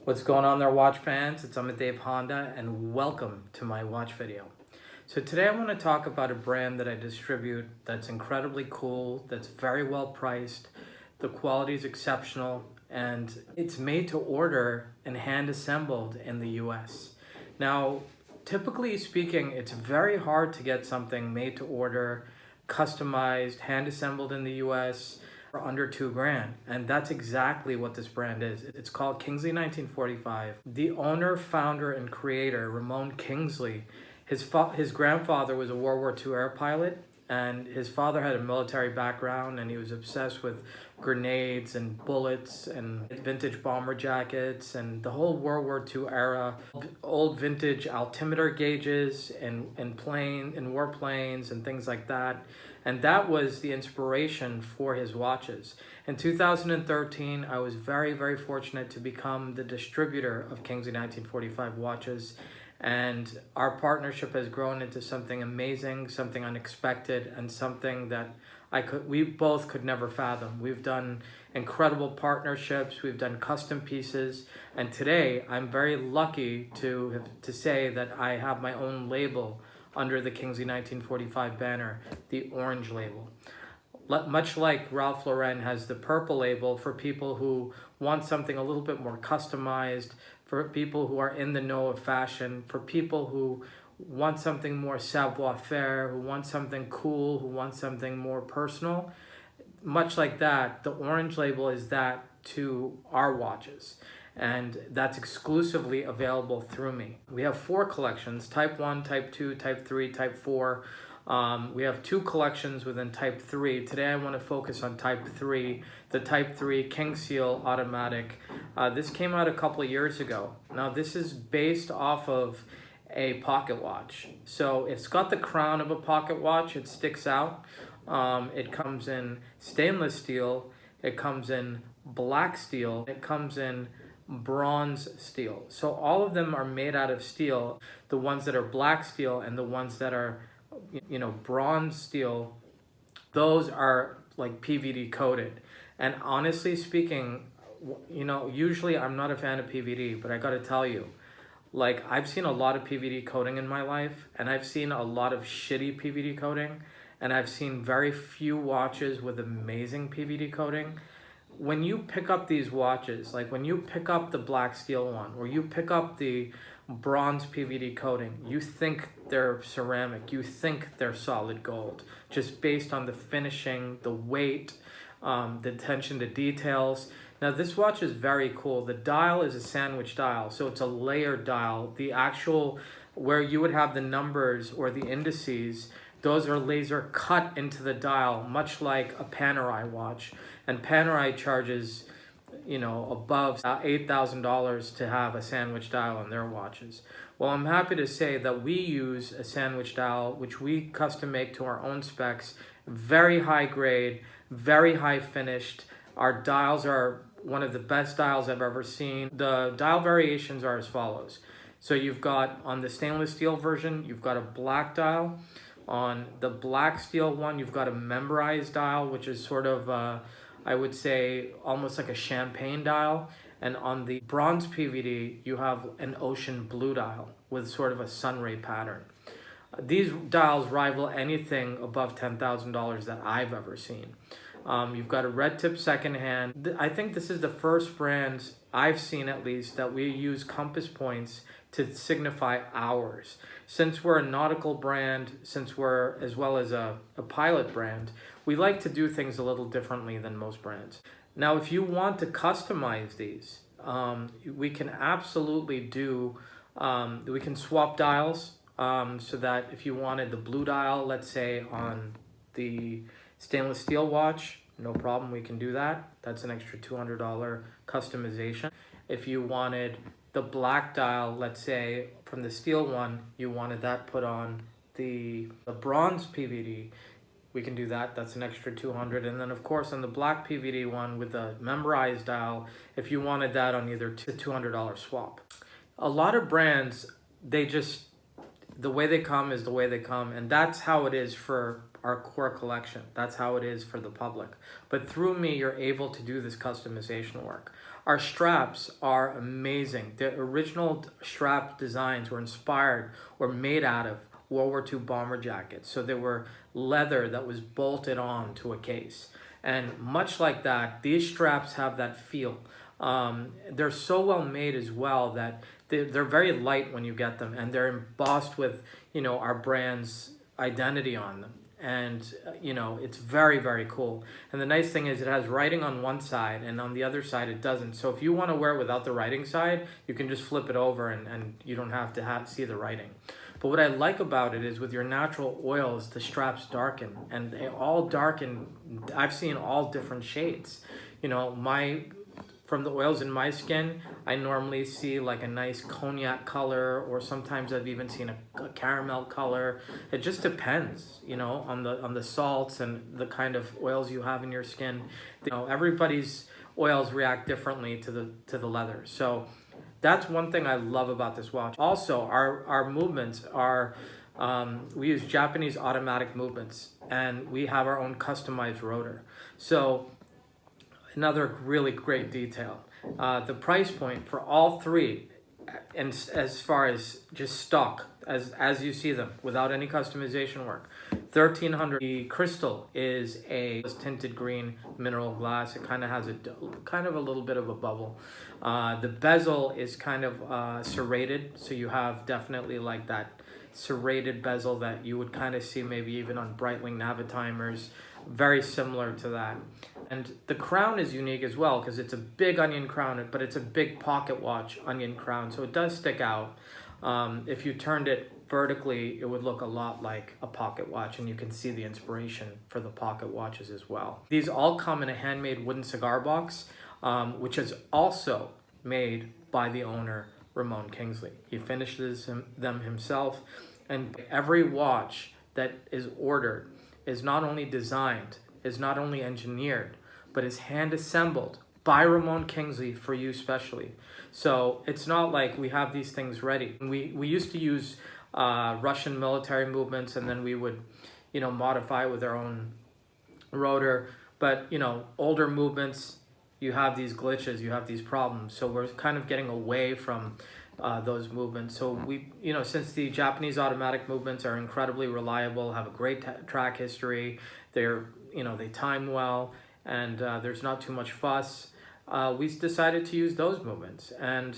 What's going on there, watch fans? It's amitdevhanda and welcome to my watch video. So today I want to talk about a brand that I distribute that's incredibly cool, that's very well priced, the quality is exceptional, and it's made to order and hand assembled in the US. Now, typically speaking, it's very hard to get something made to order, customized, hand assembled in the US for under $2 grand, and that's exactly what this brand is. It's called Kingsley 1945. The owner, founder, and creator, Ramon Kingsley, his grandfather was a World War II air pilot, and his father had a military background, and he was obsessed with grenades and bullets and vintage bomber jackets and the whole World War II era, old vintage altimeter gauges and warplanes and things like that. And that was the inspiration for his watches. In 2013, I was very, very fortunate to become the distributor of Kingsley 1945 watches. And our partnership has grown into something amazing, something unexpected, and something that we both could never fathom. We've done incredible partnerships, we've done custom pieces, and today I'm very lucky to say that I have my own label under the Kingsley 1945 banner, the orange label. Much like Ralph Lauren has the purple label for people who want something a little bit more customized, for people who are in the know of fashion, for people who want something more savoir-faire, who want something cool, who want something more personal. Much like that, the orange label is that to our watches. And that's exclusively available through me. We have 4 collections, Type 1, Type 2, Type 3, Type 4. We have 2 collections within Type 3. Today I want to focus on Type 3, the Type 3 Kingzi Automatic. This came out a couple of years ago. Now this is based off of a pocket watch. So it's got the crown of a pocket watch, it sticks out. It comes in stainless steel, it comes in black steel, it comes in bronze steel. So all of them are made out of steel. The ones that are black steel and the ones that are, bronze steel, those are like PVD coated. And honestly speaking, usually I'm not a fan of PVD, but I gotta tell you, like, I've seen a lot of PVD coating in my life, and I've seen a lot of shitty PVD coating, and I've seen very few watches with amazing PVD coating. When you pick up these watches, like when you pick up the black steel one, or you pick up the bronze PVD coating, you think they're ceramic, you think they're solid gold, just based on the finishing, the weight, the attention to details. Now this watch is very cool. The dial is a sandwich dial, so it's a layered dial. The actual, where you would have the numbers or the indices, those are laser cut into the dial, much like a Panerai watch. And Panerai charges, above $8,000 to have a sandwich dial on their watches. Well, I'm happy to say that we use a sandwich dial, which we custom make to our own specs, very high grade, very high finished. Our dials are one of the best dials I've ever seen. The dial variations are as follows. So you've got, on the stainless steel version, you've got a black dial. On the black steel one, you've got a memberized dial, which is sort of, I would say, almost like a champagne dial. And on the bronze PVD, you have an ocean blue dial with sort of a sunray pattern. These dials rival anything above $10,000 that I've ever seen. You've got a red tip second hand. I think this is the first brand I've seen, at least, that we use compass points to signify hours. Since we're a nautical brand, since we're as well as a pilot brand, we like to do things a little differently than most brands. Now, if you want to customize these, we can absolutely do, we can swap dials, so that if you wanted the blue dial, let's say on the stainless steel watch, no problem, we can do that. That's an extra $200 customization. If you wanted the black dial, let's say from the steel one, you wanted that put on the bronze PVD, we can do that. That's an extra $200. And then of course on the black PVD one with the memberized dial, if you wanted that on either $200 swap. A lot of brands, the way they come is the way they come, and that's how it is for our core collection. That's how it is for the public. But through me, you're able to do this customization work. Our straps are amazing. The original strap designs were inspired or made out of World War II bomber jackets. So they were leather that was bolted on to a case. And much like that, these straps have that feel. They're so well made as well that they're very light when you get them, and they're embossed with, our brand's identity on them. And it's very, very cool. And the nice thing is it has writing on one side, and on the other side it doesn't. So if you want to wear it without the writing side, you can just flip it over, and you don't have to see the writing. But what I like about it is with your natural oils, the straps darken, and they all darken. I've seen all different shades. From the oils in my skin, I normally see like a nice cognac color, or sometimes I've even seen a caramel color. It just depends, on the salts and the kind of oils you have in your skin. Everybody's oils react differently to the leather. So that's one thing I love about this watch. Also, our movements are, we use Japanese automatic movements, and we have our own customized rotor. So another really great detail. The price point for all three, and as far as just stock, as you see them, without any customization work, $1,300. The crystal is a tinted green mineral glass. It kind of has a little bit of a bubble. The bezel is kind of serrated, so you have definitely like that serrated bezel that you would kind of see maybe even on Breitling Navitimers, very similar to that. And the crown is unique as well because it's a big onion crown, but it's a big pocket watch onion crown, so it does stick out. If you turned it vertically, it would look a lot like a pocket watch, and you can see the inspiration for the pocket watches as well. These all come in a handmade wooden cigar box, which is also made by the owner, Ramon Kingsley. He finishes them himself, and every watch that is ordered is not only designed, is not only engineered, but is hand assembled by Ramon Kingsley for you specially. So it's not like we have these things ready. We used to use Russian military movements, and then we would, modify with our own rotor. But, older movements, you have these glitches, you have these problems. So we're kind of getting away from those movements. So we, since the Japanese automatic movements are incredibly reliable, have a great track history, they're, they time well, and there's not too much fuss, we decided to use those movements. And,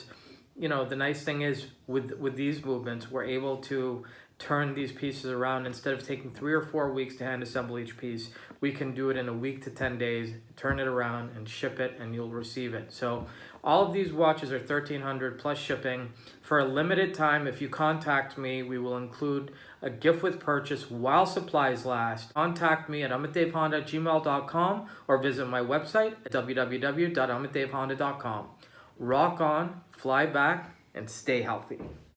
the nice thing is with these movements, we're able to turn these pieces around. Instead of taking 3 or 4 weeks to hand assemble each piece, we can do it in a week to 10 days, turn it around and ship it, and you'll receive it. So all of these watches are $1,300 plus shipping. For a limited time, if you contact me, we will include a gift with purchase while supplies last. Contact me at amitdevhanda@gmail.com or visit my website at www.amitdevhanda.com. Rock on, fly back, and stay healthy.